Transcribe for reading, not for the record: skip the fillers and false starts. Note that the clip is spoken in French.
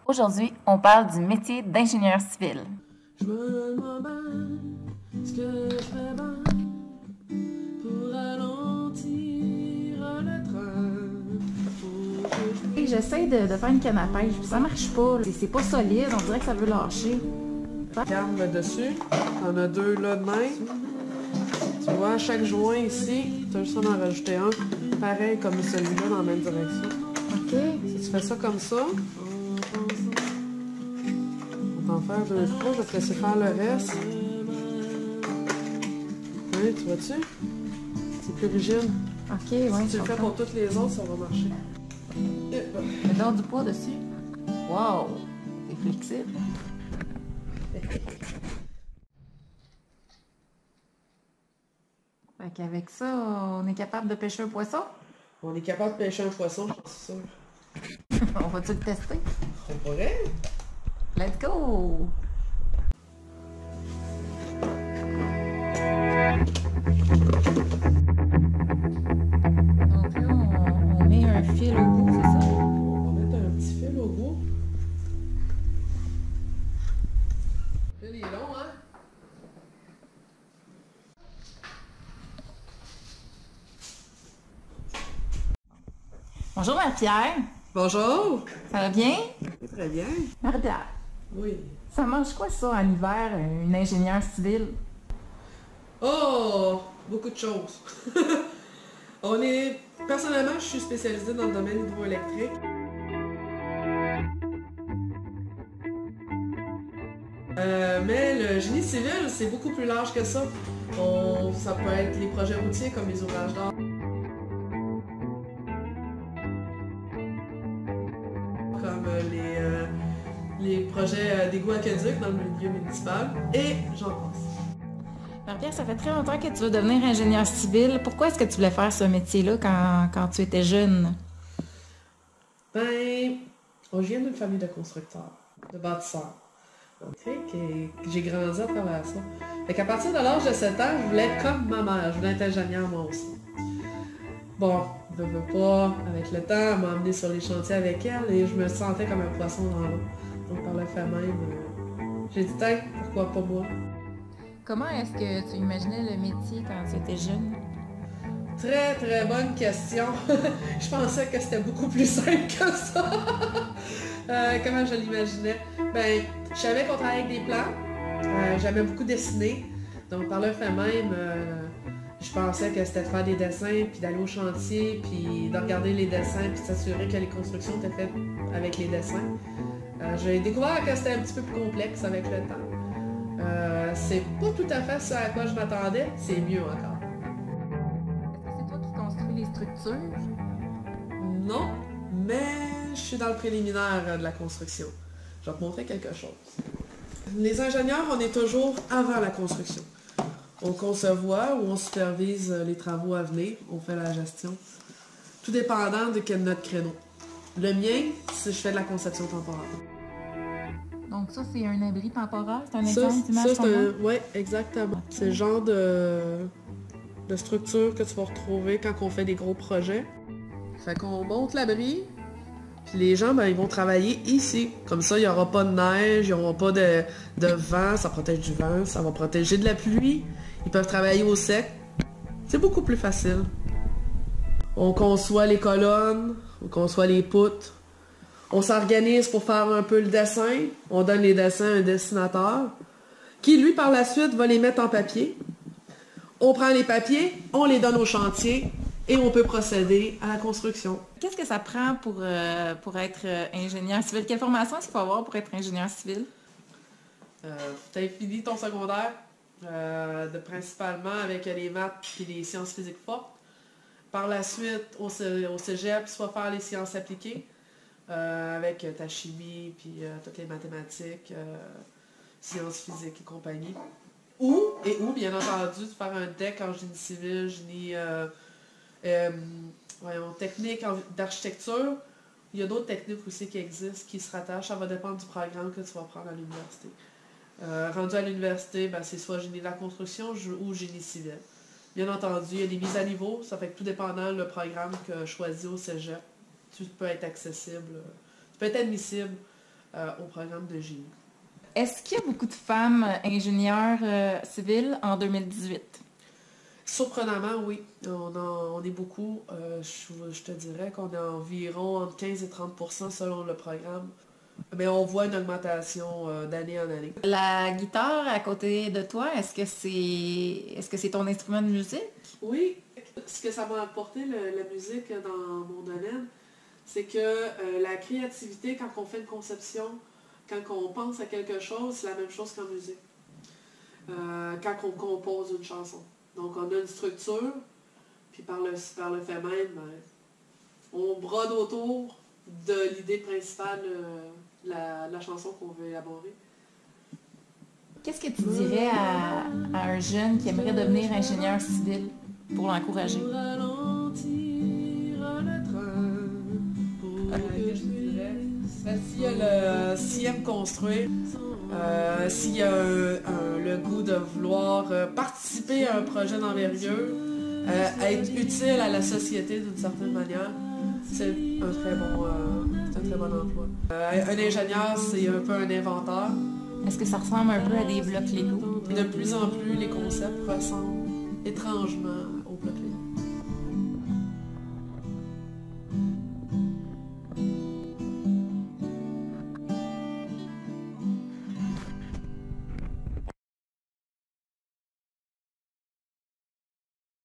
Aujourd'hui, on parle du métier d'ingénieur civil. Je me demande bien ce que je ferais bien pour ralentir le train. J'essaie de faire une canne à pêche, puis ça marche pas. C'est pas solide, on dirait que ça veut lâcher. Garde dessus, t'en as deux là de même. Tu vois, chaque joint ici, tu as juste à en rajouter un. Pareil comme celui-là dans la même direction. OK. Si tu fais ça comme ça, on va en faire deux, trois, je vais te laisser faire le reste. Oui, tu vois-tu? C'est plus rigide. OK, ouais. Si tu le fais pour toutes les autres, ça va marcher. Mets donc du poids dessus. Wow! C'est flexible. Fait qu'avec ça, on est capable de pêcher un poisson? On est capable de pêcher un poisson, je suis sûre. On va-tu le tester? On pourrait? Let's go! Donc là, on met un fil au bout, c'est ça? On va mettre un petit fil au bout. Le fil est long, hein? Bonjour Marie-Pierre! Bonjour! Ça va bien? Très bien. Marie-Pierre, Oui. ça mange quoi ça en hiver, une ingénieure civile? Oh! Beaucoup de choses. Personnellement, je suis spécialisée dans le domaine hydroélectrique. Mais le génie civil, c'est beaucoup plus large que ça. Ça peut être les projets routiers comme les ouvrages d'art. Comme les projets d'égouts aqueducs dans le milieu municipal. Et j'en passe. Marie-Pierre, ça fait très longtemps que tu veux devenir ingénieur civil. Pourquoi est-ce que tu voulais faire ce métier-là quand tu étais jeune? Ben, on vient d'une famille de constructeurs, de bâtisseurs. Et j'ai grandi à travers ça. Fait qu'à partir de l'âge de 7 ans, je voulais être comme ma mère. Je voulais être ingénieur moi aussi. Bon, je veux pas, avec le temps, elle m'a emmené sur les chantiers avec elle et je me sentais comme un poisson dans l'eau. Donc par le fait même, j'ai dit, tiens, pourquoi pas moi? Comment est-ce que tu imaginais le métier quand tu étais jeune? Très, très bonne question. Je pensais que c'était beaucoup plus simple que ça. Comment je l'imaginais? Ben, je savais qu'on travaillait avec des plans. J'aimais beaucoup dessiner. Donc, par le fait même, je pensais que c'était de faire des dessins, puis d'aller au chantier, puis de regarder les dessins, puis de s'assurer que les constructions étaient faites avec les dessins. J'ai découvert que c'était un petit peu plus complexe avec le temps. C'est pas tout à fait ce à quoi je m'attendais, c'est mieux encore. Est-ce que c'est toi qui construis les structures? Non, mais je suis dans le préliminaire de la construction. Je vais te montrer quelque chose. Les ingénieurs, on est toujours avant la construction. On conçoit ou on supervise les travaux à venir, on fait la gestion. Tout dépendant de quel notre créneau. Le mien, c'est je fais de la conception temporaire. Donc ça, c'est un abri temporaire? C'est un Ça, exemple d'image qu'on voit? oui, exactement. C'est le genre de structure que tu vas retrouver quand on fait des gros projets. Fait qu'on monte l'abri, puis les gens, ben, ils vont travailler ici. Comme ça, il n'y aura pas de neige, il n'y aura pas de vent, ça protège du vent, ça va protéger de la pluie. Ils peuvent travailler au sec. C'est beaucoup plus facile. On conçoit les colonnes, on conçoit les poutres. On s'organise pour faire un peu le dessin. On donne les dessins à un dessinateur qui, lui, par la suite, va les mettre en papier. On prend les papiers, on les donne au chantier et on peut procéder à la construction. Qu'est-ce que ça prend pour être ingénieur civil? Quelle formation est-ce qu'il faut avoir pour être ingénieur civil? Tu as fini ton secondaire, principalement avec les maths et les sciences physiques fortes. Par la suite, au cégep, tu vas faire les sciences appliquées avec ta chimie puis toutes les mathématiques, sciences physiques et compagnie. Ou, bien entendu, de faire un DEC en génie civil, génie technique d'architecture. Il y a d'autres techniques aussi qui existent, qui se rattachent. Ça va dépendre du programme que tu vas prendre à l'université. Rendu à l'université, ben, c'est soit génie de la construction ou génie civil. Bien entendu, il y a des mises à niveau. Ça fait que tout dépendant le programme que je choisis au cégep, tu peux être accessible, tu peux être admissible au programme de génie. Est-ce qu'il y a beaucoup de femmes ingénieurs civils en 2018? Surprenamment, oui. On est beaucoup. Je te dirais qu'on est environ entre 15 et 30% selon le programme. Mais on voit une augmentation d'année en année. La guitare à côté de toi, est-ce que c'est ton instrument de musique? Oui. Ce que ça m'a apporté, la musique dans mon domaine, c'est que la créativité, quand on fait une conception, quand on pense à quelque chose, c'est la même chose qu'en musique. Quand on compose une chanson. Donc on a une structure, puis par le fait même, on brode autour de l'idée principale de la chanson qu'on veut élaborer. Qu'est-ce que tu dirais à un jeune qui aimerait devenir ingénieur civil pour l'encourager? S'il aime construire, s'il a le goût de vouloir participer à un projet d'envergure, être utile à la société d'une certaine manière, c'est un très bon emploi. Un ingénieur, c'est un peu un inventeur. Est-ce que ça ressemble un peu à des blocs Lego? De plus en plus, les concepts ressemblent étrangement aux blocs Lego.